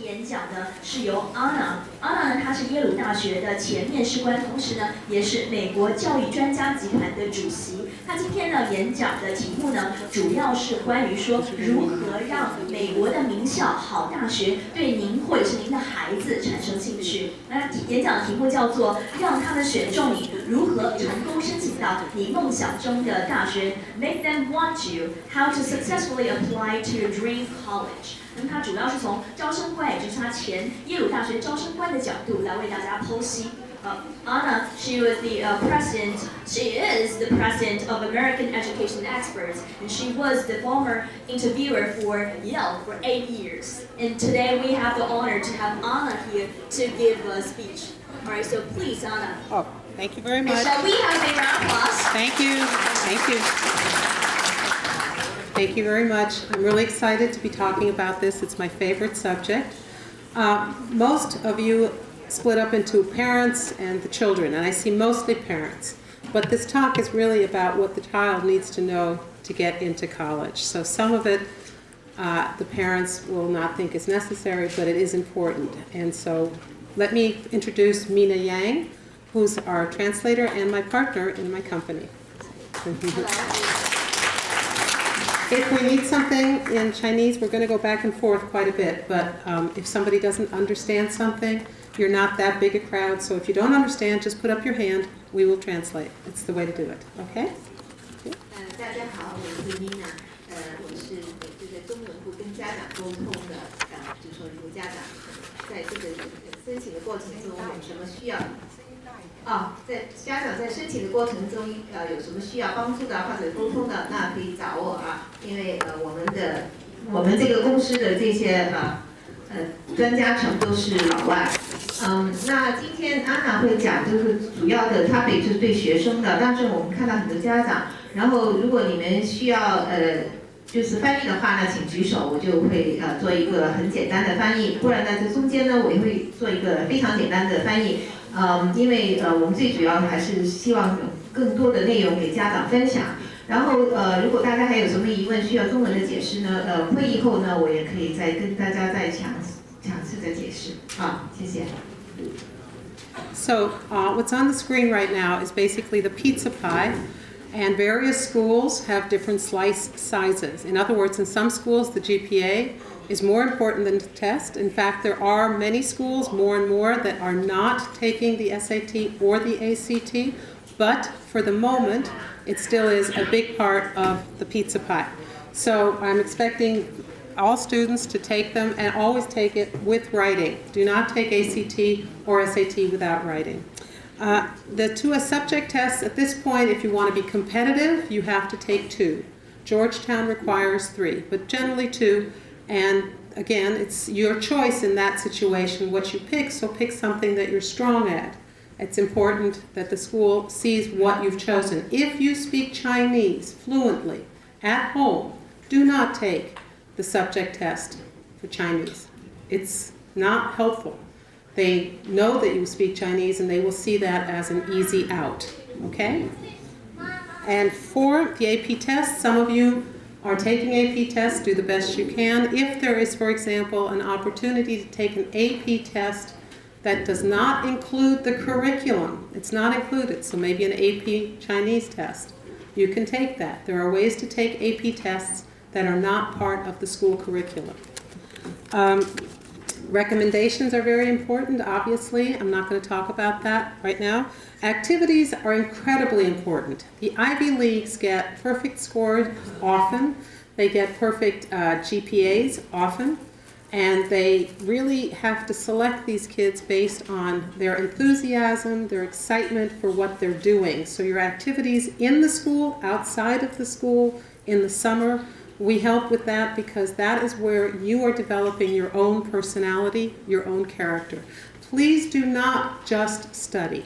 题演讲呢是由 Ahna 呢，她是耶鲁大学的前面试官，同时呢也是美国教育专家集团的主席。她今天呢演讲的题目呢，主要是关于说如何让美国的名校好大学对您或者是您的孩子产生兴趣。那演讲的题目叫做“让他们选中你，如何成功申请到你梦想中的大学 ”，Make them want you, how to successfully apply to your dream college。那么它主要是从招生官，也就是他前耶鲁大学招生官的角度来为大家剖析。Ahna, she was the president. She is the president of American Education Experts, and she was the former interviewer for Yale for 8 years. And today we have the honor to have Ahna here to give a speech. All right, so please, Ahna. Oh, thank you very much. And shall we have a round of applause? Thank you. Thank you. Thank you very much. I'm really excited to be talking about this. It's my favorite subject. Most of you split up into parents and the children, and I see mostly parents. But this talk is really about what the child needs to know to get into college. So some of it the parents will not think is necessary, but it is important. And so let me introduce Mina Yang, who's our translator and my partner in my company. If we need something in Chinese, we're going to go back and forth quite a bit, but if somebody doesn't understand something, you're not that big a crowd, so if you don't understand, just put up your hand, we will translate. It's the way to do it, okay? 大家好，我是 Mina， 我是这个中文部跟家长沟通的，就是说如果家长在这个申请的过程中有什么需要，在家长在申请的过程中有什么需要帮助的或者沟通的，那可以找我啊，因为我们这个公司的这些专家全都是老外。那今天安娜会讲，就是主要的 topic 就是对学生的，但是我们看到很多家长，然后如果你们需要就是翻译的话呢，请举手，我就会做一个很简单的翻译，不然呢这中间呢我也会做一个非常简单的翻译，因为我们最主要还是希望有更多的内容给家长分享。然后如果大家还有什么疑问需要中文的解释呢，会议后呢我也可以再跟大家再详细的解释。谢谢。So what's on the screen right now is basically the pizza pie, and various schools have different slice sizes. In other words, in some schools the GPA is more important than the test. In fact, there are many schools, more and more, that are not taking the SAT or the ACT, but for the moment it still is a big part of the pizza pie. So I'm expecting all students to take them, and always take it with writing. Do not take ACT or SAT without writing. The two subject tests at this point, if you want to be competitive, you have to take 2. Georgetown requires 3, but generally 2. And again, it's your choice in that situation what you pick, so pick something that you're strong at. It's important that the school sees what you've chosen. If you speak Chinese fluently at home, do not take the subject test for Chinese. It's not helpful. They know that you speak Chinese and they will see that as an easy out, okay? And for the AP test, some of you are taking AP tests, do the best you can. If there is, for example, an opportunity to take an AP test that does not include the curriculum, it's not included, so maybe an AP Chinese test, you can take that. There are ways to take AP tests that are not part of the school curriculum. Recommendations are very important, obviously. I'm not going to talk about that right now. Activities are incredibly important. The Ivy Leagues get perfect scores often. They get perfect GPAs often. And they really have to select these kids based on their enthusiasm, their excitement for what they're doing. So your activities in the school, outside of the school, in the summer, we help with that because that is where you are developing your own personality, your own character. Please do not just study.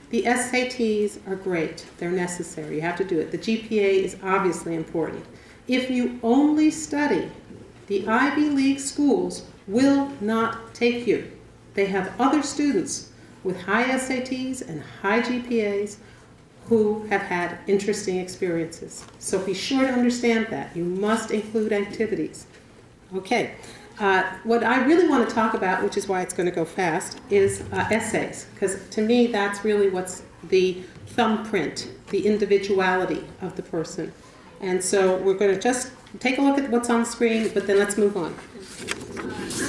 The SATs are great. They're necessary. You have to do it. The GPA is obviously important. If you only study, the Ivy League schools will not take you. They have other students with high SATs and high GPAs who have had interesting experiences. So be sure to understand that. You must include activities. Okay, What I really want to talk about, which is why it's going to go fast, is essays. Because to me, that's really what's the thumbprint, the individuality of the person. And so we're going to just take a look at what's on the screen, but then let's move on.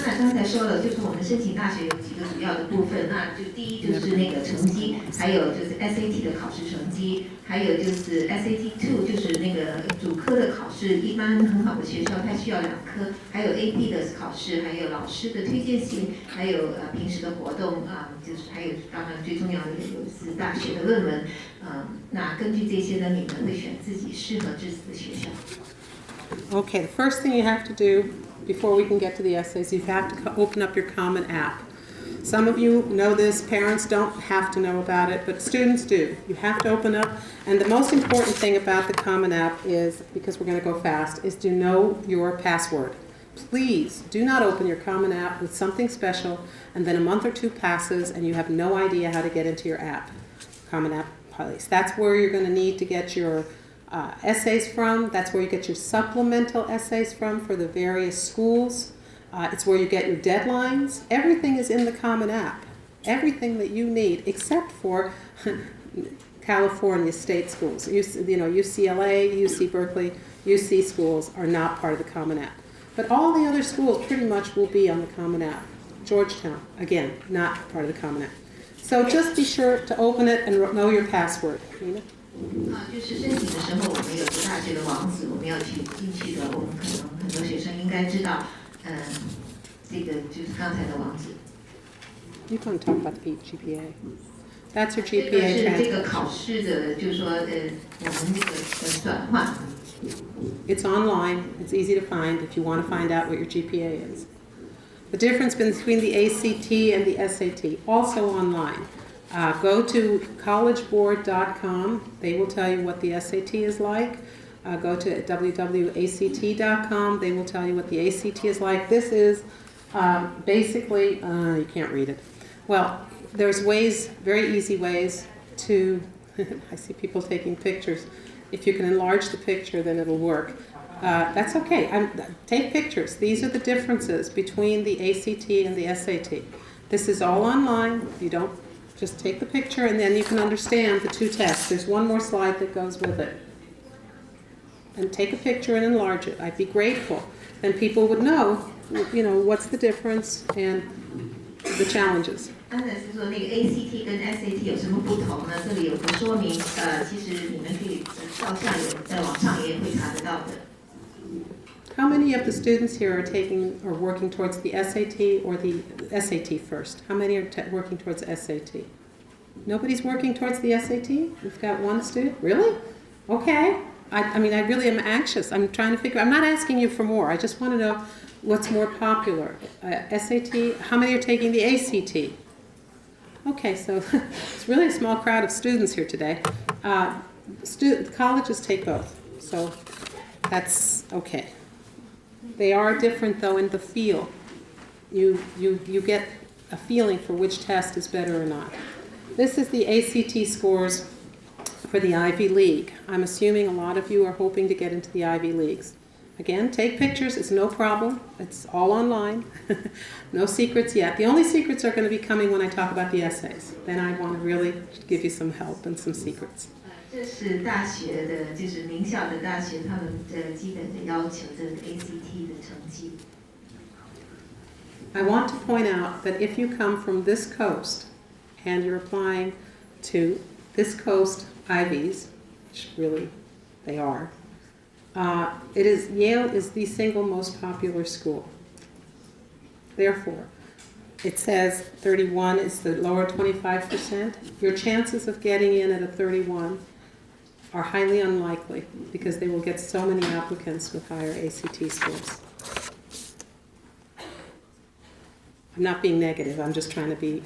安娜刚才说了，就是我们申请大学有几个主要的部分，那就第一就是那个成绩，还有就是 SAT 的考试成绩，还有就是 SAT2 就是那个主科的考试，一般很好的学校它需要2科，还有 AP 的考试，还有老师的推荐信，还有平时的活动就是还有当然最重要的是大学的论文，那根据这些呢，你们会选自己适合自己的学校。Okay, the first thing you have to do before we can get to the essays, you have to open up your Common App. Some of you know this, parents don't have to know about it, but students do. You have to open up, and the most important thing about the Common App is, because we're going to go fast, is to know your password. Please do not open your Common App with something special, and then a month or two passes and you have no idea how to get into your app. Common App place. That's where you're going to need to get your essays from. That's where you get your supplemental essays from for the various schools. It's where you get your deadlines. Everything is in the Common App. Everything that you need, except for California state schools. UCLA, UC Berkeley, UC schools are not part of the Common App. But all the other schools pretty much will be on the Common App. Georgetown, again, not part of the Common App. So just be sure to open it and know your password. Nina? 就是申请的时候，我们有个大学的网址，我们要去进去的。我们可能很多学生应该知道，这个就是刚才的网址。You can talk about the GPA. That's your 这个 GPA 是这 transcript. 个考试的，就是说我们那个转换。It's online. It's easy to find if you want to find out what your GPA is. The difference between the ACT and the SAT, also online. Go to collegeboard.com. They will tell you what the SAT is like. Go to www.act.com. They will tell you what the ACT is like. This is basically, you can't read it. Well, there's ways, very easy ways to, I see people taking pictures. If you can enlarge the picture, then it'll work. That's okay. Take pictures. These are the differences between the ACT and the SAT. This is all online. You don't just take the picture and then you can understand the two tests. There's one more slide that goes with it. And take a picture and enlarge it. I'd be grateful. Then people would know, what's the difference and the challenges. 刚才是说那个 ACT 跟 SAT 有什么不同呢？这里有个说明，其实你们可以照相有在网上也会查得到的。How many of the students here are taking or working towards the SAT or the SAT first? How many are working towards SAT? Nobody's working towards the SAT? We've got one student? Really? Okay. I really am anxious. I'm trying to figure, I'm not asking you for more. I just want to know what's more popular. SAT, how many are taking the ACT? Okay, so it's really a small crowd of students here today. Colleges take both, so that's okay. They are different, though, in the feel. You get a feeling for which test is better or not. This is the ACT scores for the Ivy League. I'm assuming a lot of you are hoping to get into the Ivy Leagues. Again, take pictures. It's no problem. It's all online. No secrets yet. The only secrets are going to be coming when I talk about the essays. Then I want to really give you some help and some secrets. 这是大学的，就是名校的大学，他们的基本的要求，这个 ACT 的成绩。I want to point out that if you come from this coast and you're applying to this coast Ivies, which really they are, Yale is the single most popular school. Therefore, it says 31 is the lower 25%. Your chances of getting in at a 31 are highly unlikely because they will get so many applicants with higher ACT scores. I'm not being negative. I'm just trying to be,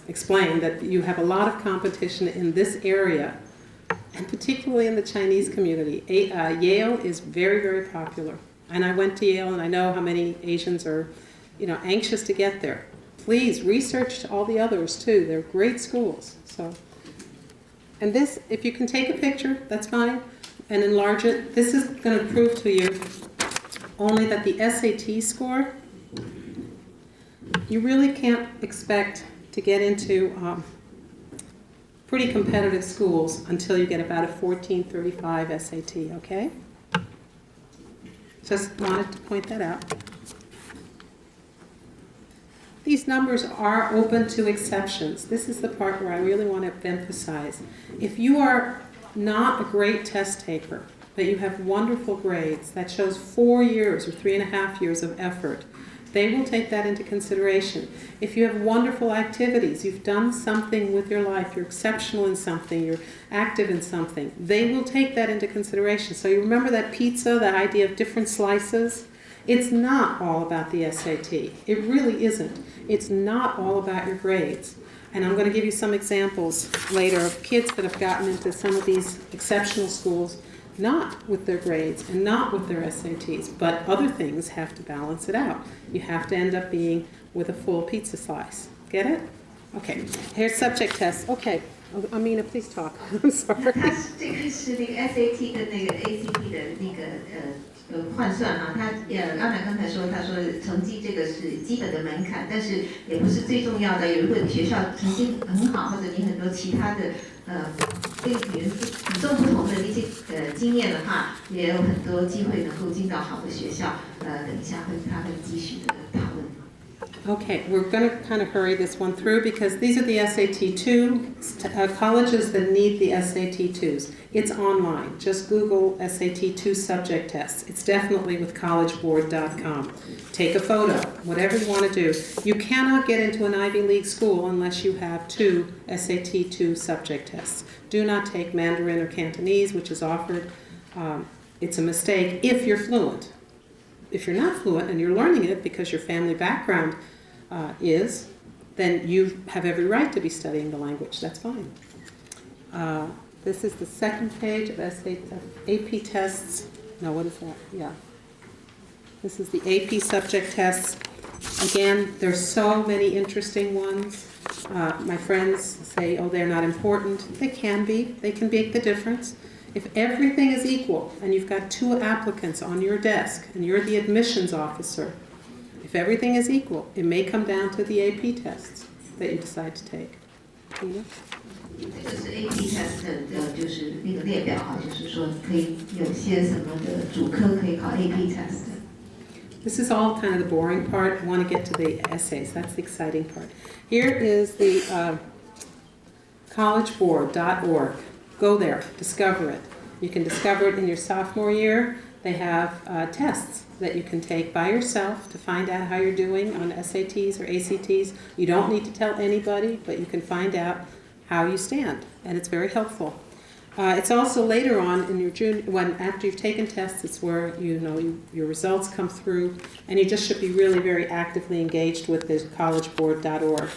explain that you have a lot of competition in this area, and particularly in the Chinese community. Yale is very, very popular. And I went to Yale, and I know how many Asians are, anxious to get there. Please research all the others too. They're great schools. And this, if you can take a picture, that's fine, and enlarge it. This is going to prove to you only that the SAT score you really can't expect to get into pretty competitive schools until you get about a 1435 SAT, okay? Just wanted to point that out. These numbers are open to exceptions. This is the part where I really want to emphasize. If you are not a great test taker, but you have wonderful grades, that shows 4 years or 3.5 years of effort, they will take that into consideration. If you have wonderful activities, you've done something with your life, you're exceptional in something, you're active in something, they will take that into consideration. So you remember that pizza, that idea of different slices? It's not all about the SAT. It really isn't. It's not all about your grades. And I'm going to give you some examples later of kids that have gotten into some of these exceptional schools, not with their grades and not with their SATs, but other things have to balance it out. You have to end up being with a full pizza slice. Get it? Okay. Here's subject tests. Okay. Amina, please talk. I'm sorry. 它这个是那个 SAT 跟那个 ACT 的那个换算哈，阿南刚才说，他说成绩这个是基本的门槛，但是也不是最重要的。如果你学校成绩很好，或者你很多其他的跟与众不同的一些经验的话，也有很多机会能够进到好的学校。等一下他会继续的讨论。Okay, we're going to kind of hurry this one through because these are the SAT2 colleges that need the SAT2s. It's online. Just Google SAT2 subject tests. It's definitely with collegeboard.com. Take a photo, whatever you want to do. You cannot get into an Ivy League school unless you have 2 SAT2 subject tests. Do not take Mandarin or Cantonese, which is offered. It's a mistake if you're fluent. If you're not fluent and you're learning it because your family background is, then you have every right to be studying the language. That's fine. This is the second page of AP tests. No, what is that? Yeah. This is the AP subject tests. Again, there's so many interesting ones. My friends say, oh, they're not important. They can be. They can make the difference. If everything is equal and you've got 2 applicants on your desk and you're the admissions officer, if everything is equal, it may come down to the AP tests that you decide to take. Tina? 这个是 AP test 的，就是那个列表哈，就是说可以有些什么的主科可以考 AP test。This is all kind of the boring part. I want to get to the essays. That's the exciting part. Here is the collegeboard.org. Go there, discover it. You can discover it in your sophomore year. They have tests that you can take by yourself to find out how you're doing on SATs or ACTs. You don't need to tell anybody, but you can find out how you stand, and it's very helpful. It's also later on in your after you've taken tests, it's where your results come through, and you just should be really very actively engaged with the collegeboard.org.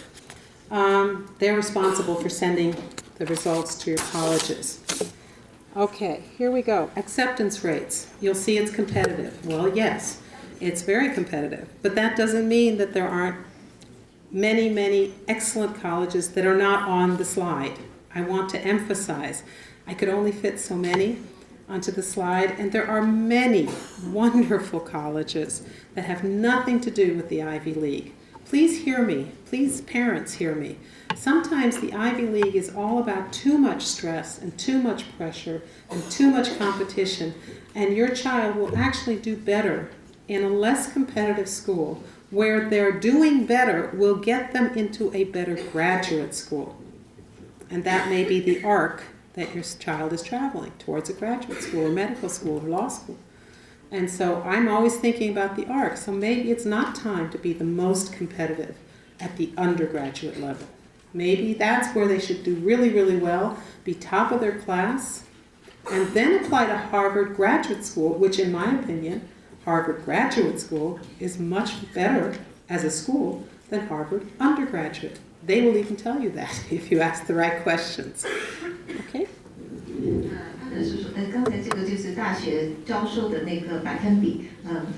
They're responsible for sending the results to your colleges. Okay, here we go. Acceptance rates. You'll see it's competitive. Well, yes, it's very competitive, but that doesn't mean that there aren't many, many excellent colleges that are not on the slide. I want to emphasize, I could only fit so many onto the slide, and there are many wonderful colleges that have nothing to do with the Ivy League. Please hear me. Please, parents, hear me. Sometimes the Ivy League is all about too much stress and too much pressure and too much competition, and your child will actually do better in a less competitive school where their doing better will get them into a better graduate school. And that may be the arc that your child is traveling towards, a graduate school or medical school or law school. And so I'm always thinking about the arc. So maybe it's not time to be the most competitive at the undergraduate level. Maybe that's where they should do really, really well, be top of their class, and then apply to Harvard Graduate School, which in my opinion, Harvard Graduate School is much better as a school than Harvard Undergraduate. They will even tell you that if you ask the right questions. Okay? 安娜是说，刚才这个就是大学招收的那个百分比。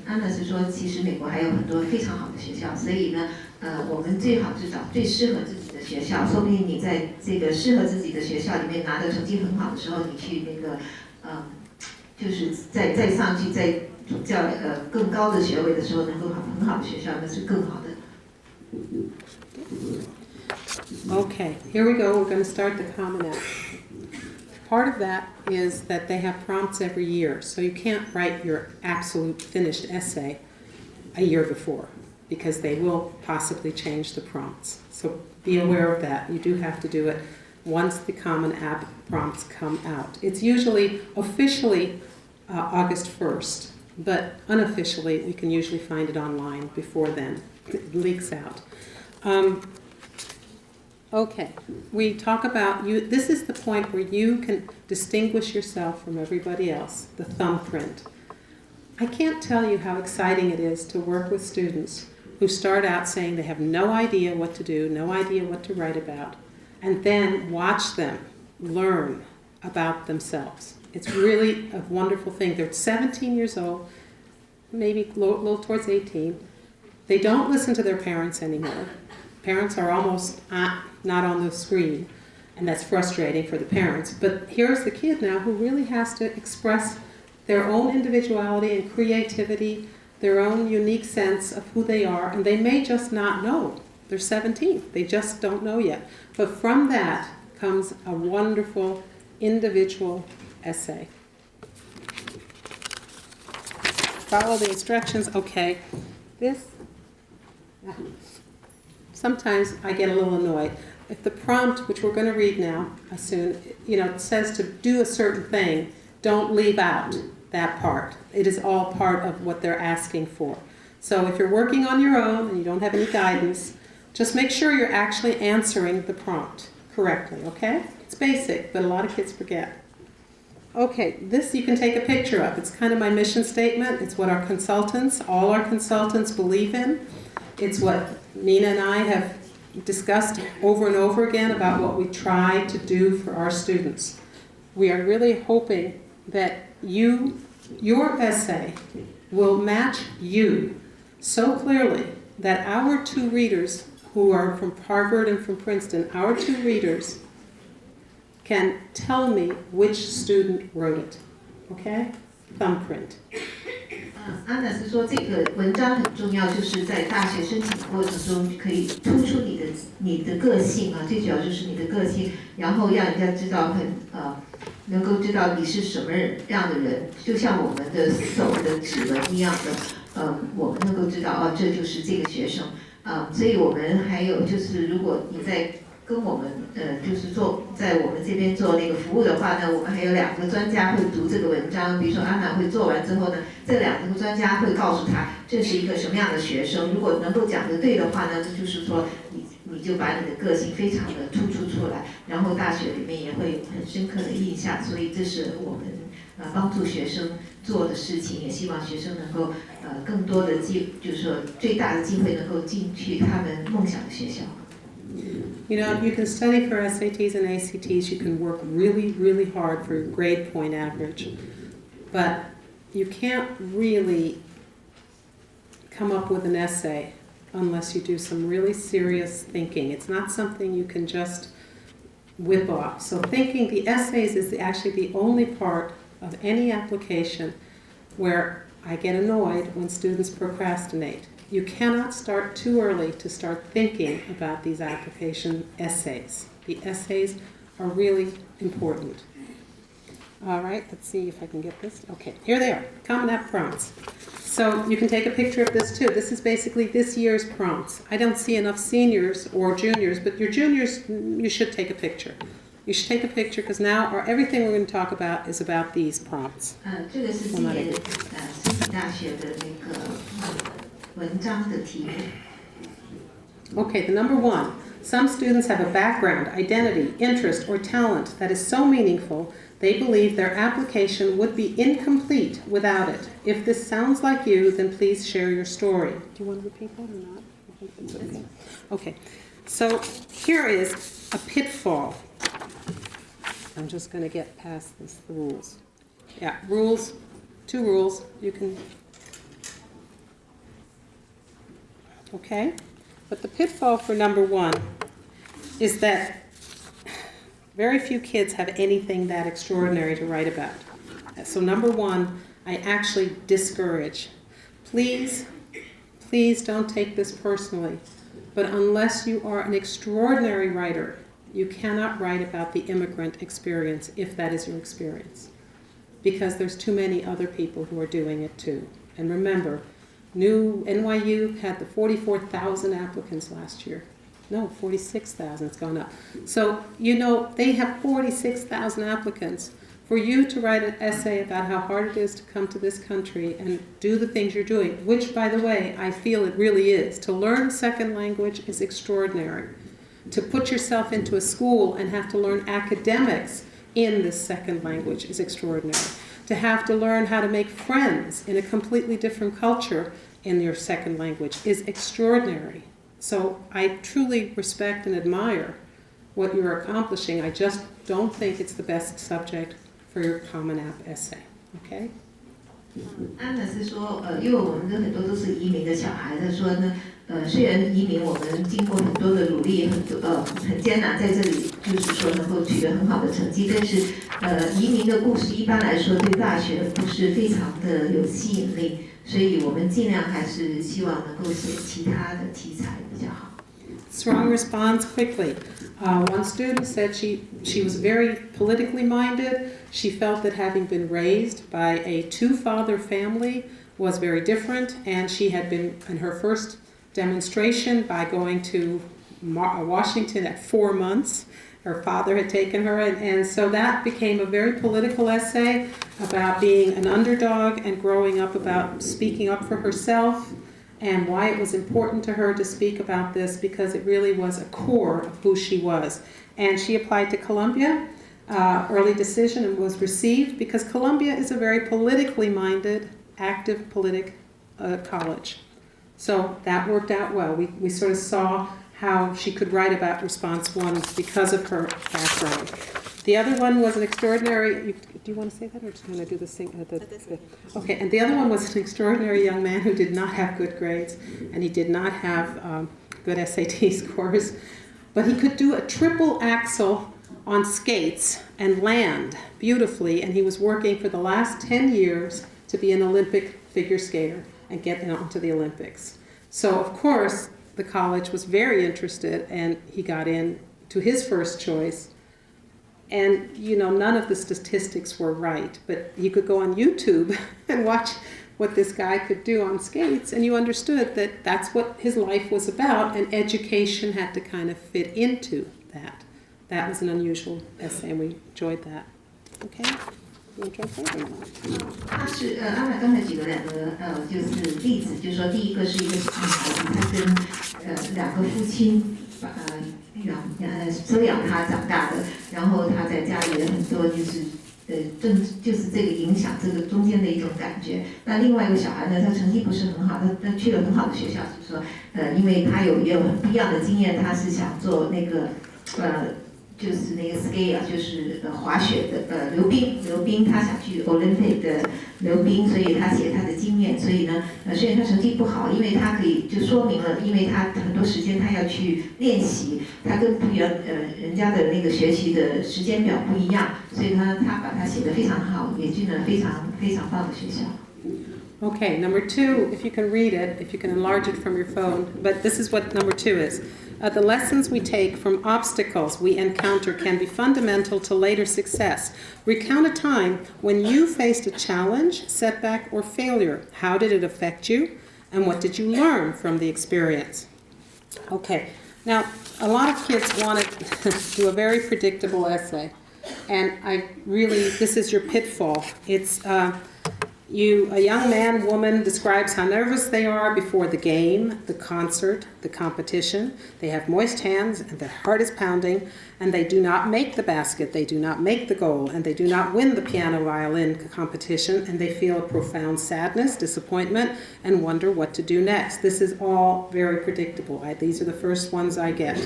安娜是说，其实美国还有很多非常好的学校，所以呢，我们最好是找最适合自己的学校。说不定你在这个适合自己的学校里面拿的成绩很好的时候，你去那个，就是再上去再更高的学位的时候，能够很好的学校，那是更好的。Okay, here we go. We're going to start the Common App. Part of that is that they have prompts every year, so you can't write your absolute finished essay a year before, because they will possibly change the prompts. So be aware of that. You do have to do it once the Common App prompts come out. It's usually officially August 1st, but unofficially we can usually find it online before then. It leaks out. Okay, we talk about you. This is the point where you can distinguish yourself from everybody else, the thumbprint. I can't tell you how exciting it is to work with students who start out saying they have no idea what to do, no idea what to write about, and then watch them learn about themselves. It's really a wonderful thing. They're 17 years old, maybe a little towards 18. They don't listen to their parents anymore. Parents are almost not on the screen, and that's frustrating for the parents. But here's the kid now who really has to express their own individuality and creativity, their own unique sense of who they are, and they may just not know. They're 17. They just don't know yet. But from that comes a wonderful individual essay. Follow the instructions. Okay, this. Sometimes I get a little annoyed. If the prompt, which we're going to read now soon, it says to do a certain thing, don't leave out that part. It is all part of what they're asking for. So if you're working on your own and you don't have any guidance, just make sure you're actually answering the prompt correctly, okay? It's basic, but a lot of kids forget. Okay, this you can take a picture of. It's kind of my mission statement. It's what all our consultants believe in. It's what Nina and I have discussed over and over again about what we try to do for our students. We are really hoping that your essay will match you so clearly that our two readers, who are from Harvard and from Princeton, our two readers can tell me which student wrote it. Okay? Thumbprint. 安娜是说这个文章很重要，就是在大学申请过程中可以突出你的个性啊，最主要就是你的个性，然后让人家知道能够知道你是什么样的人，就像我们的手的指纹一样的，我们能够知道这就是这个学生，所以我们还有就是如果你在跟我们就是在我们这边做那个服务的话呢，我们还有2个专家会读这个文章，比如说安娜会做完之后呢，这2个专家会告诉他这是一个什么样的学生，如果能够讲得对的话呢，这就是说你就把你的个性非常的突出出来，然后大学里面也会很深刻的印象，所以这是我们帮助学生做的事情，也希望学生能够更多的就是说最大的机会能够进去他们梦想的学校。You can study for SATs and ACTs, you can work really, really hard for your grade point average, but you can't really come up with an essay unless you do some really serious thinking. It's not something you can just whip off. So the essays is actually the only part of any application where I get annoyed when students procrastinate. You cannot start too early to start thinking about these application essays. The essays are really important. All right, let's see if I can get this. Okay, here they are, Common App prompts. So you can take a picture of this too. This is basically this year's prompts. I don't see enough seniors or juniors, but your juniors, you should take a picture. You should take a picture because now everything we're going to talk about is about these prompts. 这个是今年申请大学的那个文章的题目。 Okay, the number 1. Some students have a background, identity, interest, or talent that is so meaningful they believe their application would be incomplete without it. If this sounds like you, then please share your story. Do you want to repeat that or not? I think it's okay. Okay, so here is a pitfall. I'm just going to get past the rules. Yeah, rules, 2 rules. You can... Okay? But the pitfall for number 1 is that very few kids have anything that extraordinary to write about. So number 1, I actually discourage. Please don't take this personally. But unless you are an extraordinary writer, you cannot write about the immigrant experience if that is your experience. Because there's too many other people who are doing it too. And remember, NYU had the 44,000 applicants last year. No, 46,000, it's gone up. So, they have 46,000 applicants. For you to write an essay about how hard it is to come to this country and do the things you're doing, which, by the way, I feel it really is. To learn a second language is extraordinary. To put yourself into a school and have to learn academics in this second language is extraordinary. To have to learn how to make friends in a completely different culture in your second language is extraordinary. So I truly respect and admire what you're accomplishing. I just don't think it's the best subject for your Common App essay. Okay? 安娜是说，因为我们的很多都是移民的小孩，她说呢，虽然移民我们经过很多的努力，很艰难，在这里就是说能够取得很好的成绩，但是移民的故事一般来说对大学不是非常的有吸引力，所以我们尽量还是希望能够写其他的题材比较好。Strong response quickly. One student said she was very politically minded. She felt that having been raised by a two-father family was very different, and she had been in her first demonstration by going to Washington at 4 months. Her father had taken her, and so that became a very political essay about being an underdog and growing up, about speaking up for herself, and why it was important to her to speak about this, because it really was a core of who she was. And she applied to Columbia, early decision, and was received because Columbia is a very politically minded, active college. So that worked out well. We sort of saw how she could write about response one because of her background. The other one was an extraordinary, do you want to say that or just want to do the thing? Okay, and the other one was an extraordinary young man who did not have good grades, and he did not have good SAT scores, but he could do a triple axel on skates and land beautifully, and he was working for the last 10 years to be an Olympic figure skater and get onto the Olympics. So, of course, the college was very interested, and he got in to his first choice. And, none of the statistics were right, but you could go on YouTube and watch what this guy could do on skates, and you understood that that's what his life was about, and education had to kind of fit into that. That was an unusual essay, and we enjoyed that. Okay? You want to try something? 他是安娜刚才举了两个就是例子，就是说第一个是一个女孩子，她跟两个父亲收养她长大的，然后她在家里的很多就是这个影响这个中间的一种感觉。那另外一个小孩呢，他成绩不是很好，他去了很好的学校，就是说因为他也有很不一样的经验，他是想做那个就是那个 ski 啊，就是滑雪的溜冰，他想去 Olympic 的溜冰，所以他写他的经验。所以呢，虽然他成绩不好，因为他可以就说明了，因为他很多时间他要去练习，他跟人家的那个学习的时间表不一样，所以他把它写得非常好，也进了非常非常棒的学校。Okay, number 2, if you can read it, if you can enlarge it from your phone, but this is what number 2 is. The lessons we take from obstacles we encounter can be fundamental to later success. Recount a time when you faced a challenge, setback, or failure. How did it affect you? And what did you learn from the experience? Okay, now a lot of kids want to do a very predictable essay. And this is your pitfall. It's a young man, woman describes how nervous they are before the game, the concert, the competition. They have moist hands and their heart is pounding, and they do not make the basket, they do not make the goal, and they do not win the piano violin competition, and they feel a profound sadness, disappointment, and wonder what to do next. This is all very predictable. These are the first ones I get.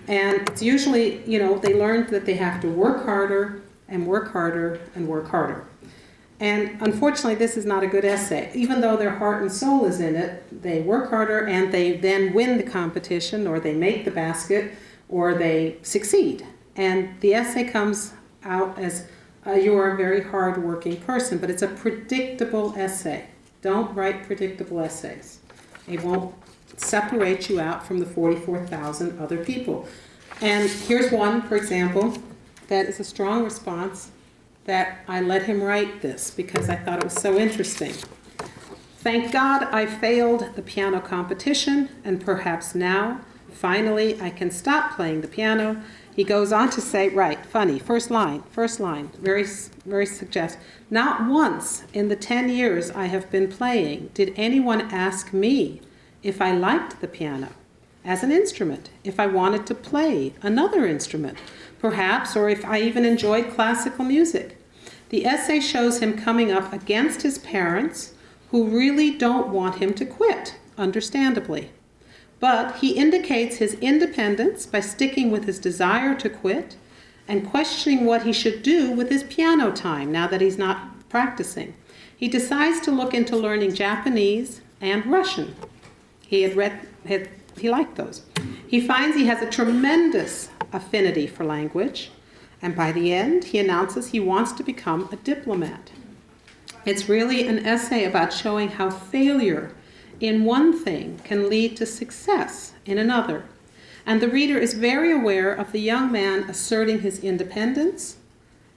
And it's usually, they learned that they have to work harder and work harder and work harder. And unfortunately, this is not a good essay. Even though their heart and soul is in it, they work harder and they then win the competition, or they make the basket, or they succeed. And the essay comes out as you're a very hard-working person, but it's a predictable essay. Don't write predictable essays. It won't separate you out from the 44,000 other people. And here's one, for example, that is a strong response that I let him write this because I thought it was so interesting. Thank God I failed the piano competition, and perhaps now, finally, I can stop playing the piano. He goes on to say, right, funny, first line, very, very suggestive. Not once in the 10 years I have been playing did anyone ask me if I liked the piano as an instrument, if I wanted to play another instrument, perhaps, or if I even enjoyed classical music. The essay shows him coming up against his parents who really don't want him to quit, understandably. But he indicates his independence by sticking with his desire to quit and questioning what he should do with his piano time now that he's not practicing. He decides to look into learning Japanese and Russian. He liked those. He finds he has a tremendous affinity for language, and by the end, he announces he wants to become a diplomat. It's really an essay about showing how failure in one thing can lead to success in another. And the reader is very aware of the young man asserting his independence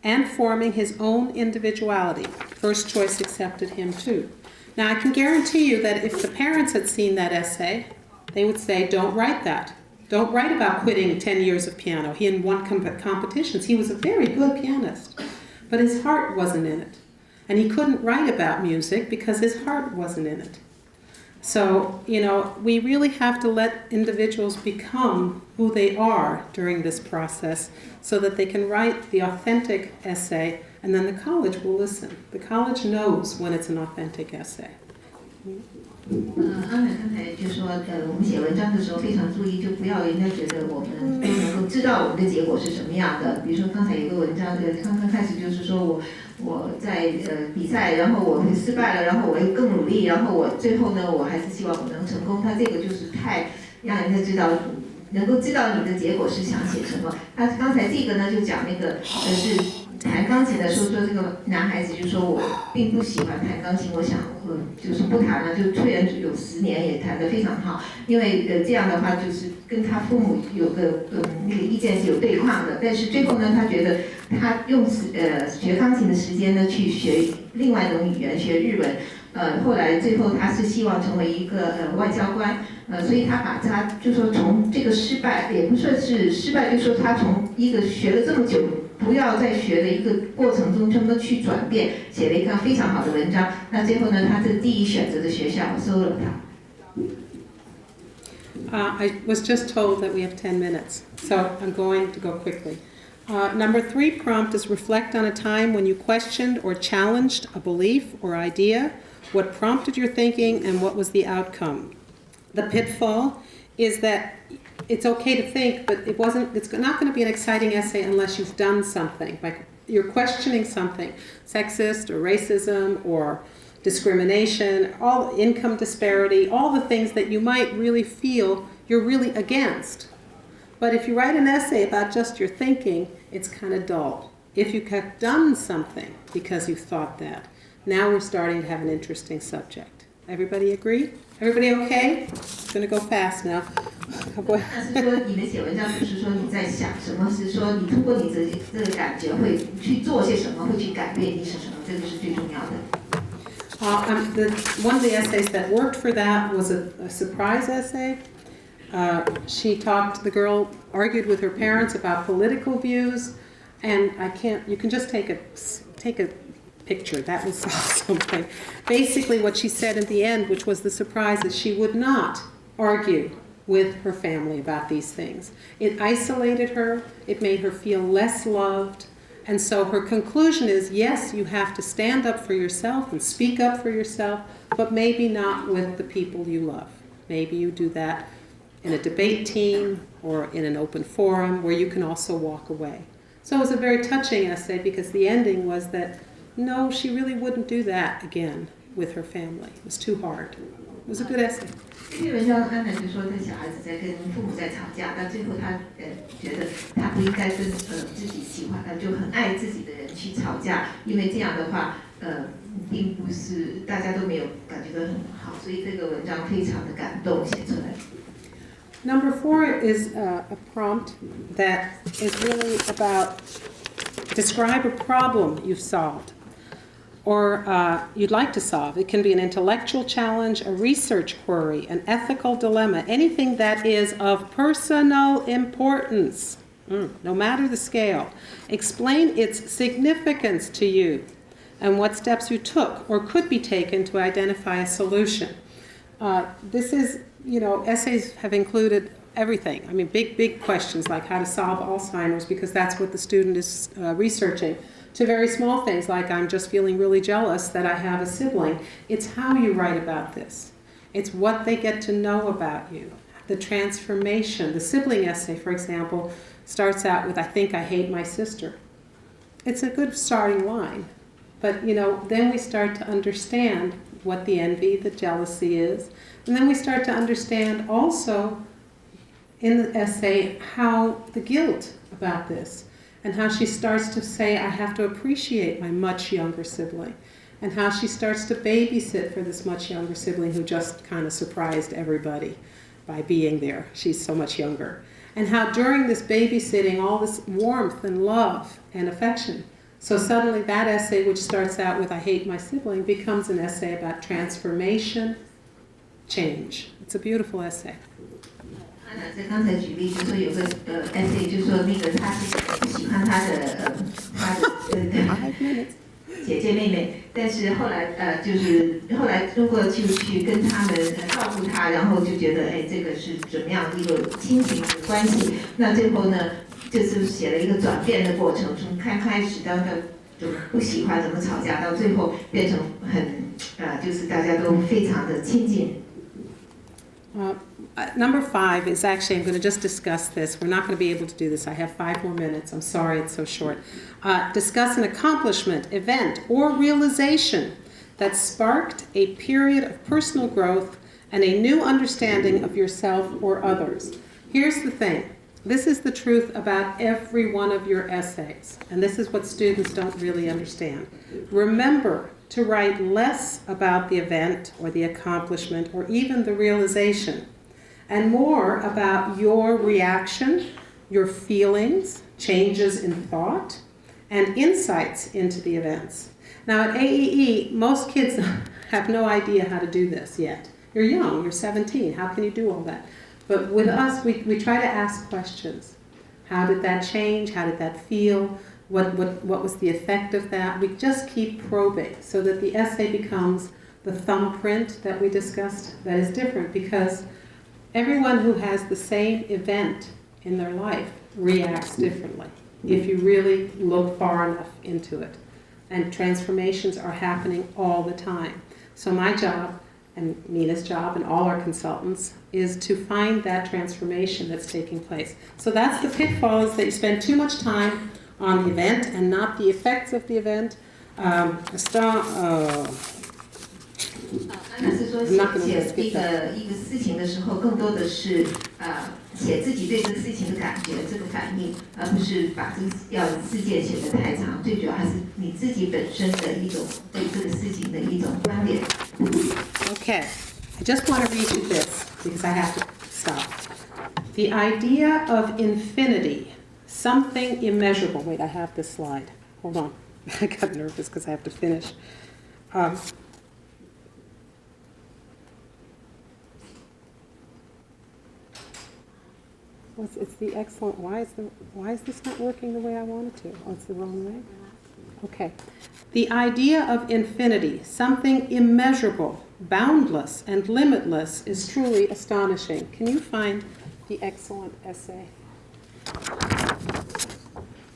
and forming his own individuality. First choice accepted him too. Now I can guarantee you that if the parents had seen that essay, they would say, don't write that. Don't write about quitting 10 years of piano. He had won competitions. He was a very good pianist, but his heart wasn't in it. And he couldn't write about music because his heart wasn't in it. So, we really have to let individuals become who they are during this process so that they can write the authentic essay, and then the college will listen. The college knows when it's an authentic essay. 阿美刚才就说，我们写文章的时候非常注意，就不要人家觉得我们都能够知道我们的结果是什么样的。比如说刚才有个文章，刚刚开始就是说我在比赛，然后我会失败了，然后我又更努力，然后我最后呢，我还是希望我能成功。他这个就是太让人家知道，能够知道你的结果是想写什么。他刚才这个呢，就讲那个是弹钢琴的时候，说这个男孩子就说我并不喜欢弹钢琴，我想就是不弹了，就虽然有10年也弹得非常好，因为这样的话就是跟他父母有个那个意见是有对抗的，但是最后呢，他觉得他用学钢琴的时间呢去学另外一种语言，学日文。后来最后他是希望成为一个外交官，所以他把他就说从这个失败也不算是失败，就说他从一个学了这么久不要再学的一个过程中，怎么去转变，写了一个非常好的文章。那最后呢，他的第一选择的学校收了他。I was just told that we have 10 minutes, so I'm going to go quickly. Number 3 prompt is reflect on a time when you questioned or challenged a belief or idea. What prompted your thinking and what was the outcome? The pitfall is that it's okay to think, but it's not going to be an exciting essay unless you've done something. Like you're questioning something, sexist or racism or discrimination, all income disparity, all the things that you might really feel you're really against. But if you write an essay about just your thinking, it's kind of dull. If you have done something because you thought that, now we're starting to have an interesting subject. Everybody agree? Everybody okay? It's going to go fast now. 是说你的写文章不是说你在想什么，是说你通过你这个感觉会去做些什么，会去改变你是什么，这个是最重要的。One of the essays that worked for that was a surprise essay. The girl argued with her parents about political views, and you can just take a picture. That was something. Basically what she said at the end, which was the surprise, is she would not argue with her family about these things. It isolated her, it made her feel less loved, and so her conclusion is, yes, you have to stand up for yourself and speak up for yourself, but maybe not with the people you love. Maybe you do that in a debate team or in an open forum where you can also walk away. So it was a very touching essay because the ending was that no, she really wouldn't do that again with her family. It was too hard. It was a good essay. 这篇文章安娜就说，他小孩子在跟父母在吵架，到最后他觉得他不应该跟自己喜欢就很爱自己的人去吵架，因为这样的话并不是大家都没有感觉到很好，所以这个文章非常的感动，写出来。Number 4 is a prompt that is really about describe a problem you've solved or you'd like to solve. It can be an intellectual challenge, a research query, an ethical dilemma, anything that is of personal importance, no matter the scale. Explain its significance to you and what steps you took or could be taken to identify a solution. This is, essays have included everything. I mean, big questions like how to solve Alzheimer's because that's what the student is researching, to very small things like I'm just feeling really jealous that I have a sibling. It's how you write about this. It's what they get to know about you. The transformation. The sibling essay, for example, starts out with, I think I hate my sister. It's a good starting line. But, then we start to understand what the envy, the jealousy is. And then we start to understand also in the essay how the guilt about this and how she starts to say, I have to appreciate my much younger sibling, and how she starts to babysit for this much younger sibling who just kind of surprised everybody by being there. She's so much younger. And how during this babysitting, all this warmth and love and affection. So suddenly that essay, which starts out with I hate my sibling, becomes an essay about transformation, change. It's a beautiful essay. 安娜在刚才举例，就说有个essay，就说那个他是不喜欢他的姐姐妹妹，但是后来就是后来如果去跟他们照顾他，然后就觉得这个是怎么样一个亲情的关系，那最后呢就是写了一个转变的过程，从开始到怎么不喜欢怎么吵架，到最后变成很就是大家都非常的亲近。Number 5 is actually, I'm going to just discuss this. We're not going to be able to do this. I have 5 more minutes. I'm sorry it's so short. Discuss an accomplishment, event, or realization that sparked a period of personal growth and a new understanding of yourself or others. Here's the thing. This is the truth about every one of your essays, and this is what students don't really understand. Remember to write less about the event or the accomplishment or even the realization, and more about your reaction, your feelings, changes in thought, and insights into the events. Now at AEE, most kids have no idea how to do this yet. You're young, you're 17, how can you do all that? But with us, we try to ask questions. How did that change? How did that feel? What was the effect of that? We just keep probing so that the essay becomes the thumbprint that we discussed that is different, because everyone who has the same event in their life reacts differently if you really look far enough into it. And transformations are happening all the time. So my job, and Nina's job, and all our consultants, is to find that transformation that's taking place. So that's the pitfall, is that you spend too much time on the event and not the effects of the event. 安娜是说写一个事情的时候，更多的是写自己对这个事情的感觉、这个反应，而不是把这个要事件写得太长。最主要还是你自己本身的一种对这个事情的一种观点。Okay, I just want to read you this because I have to stop. The idea of infinity, something immeasurable. Wait, I have this slide. Hold on. I got nervous because I have to finish. It's the excellent. Why is this not working the way I want it to? Oh, it's the wrong way? Okay. The idea of infinity, something immeasurable, boundless, and limitless, is truly astonishing. Can you find the excellent essay?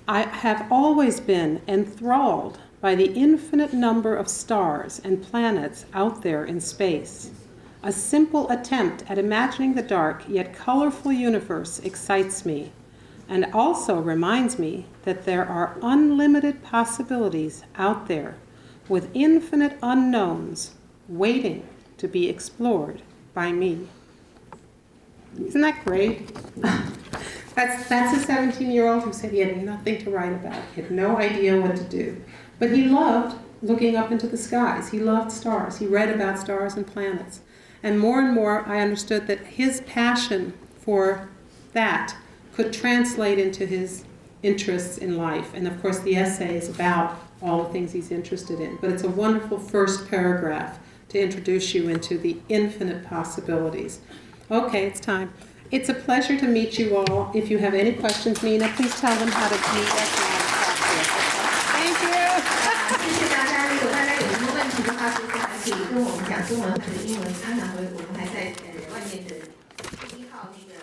I have always been enthralled by the infinite number of stars and planets out there in space. A simple attempt at imagining the dark yet colorful universe excites me, and also reminds me that there are unlimited possibilities out there with infinite unknowns waiting to be explored by me. Isn't that great? That's a 17-year-old who said he had nothing to write about. He had no idea what to do. But he loved looking up into the skies. He loved stars. He read about stars and planets. And more, I understood that his passion for that could translate into his interests in life. And of course, the essay is about all the things he's interested in. But it's a wonderful first paragraph to introduce you into the infinite possibilities. Okay, it's time. It's a pleasure to meet you all. If you have any questions, Nina, please tell them how to meet us and how to talk to us. Thank you. 谢谢大家。如果大家有什么问题的话，其实还可以跟我们讲中文或者英文，安娜和我们还在外面的1号那个。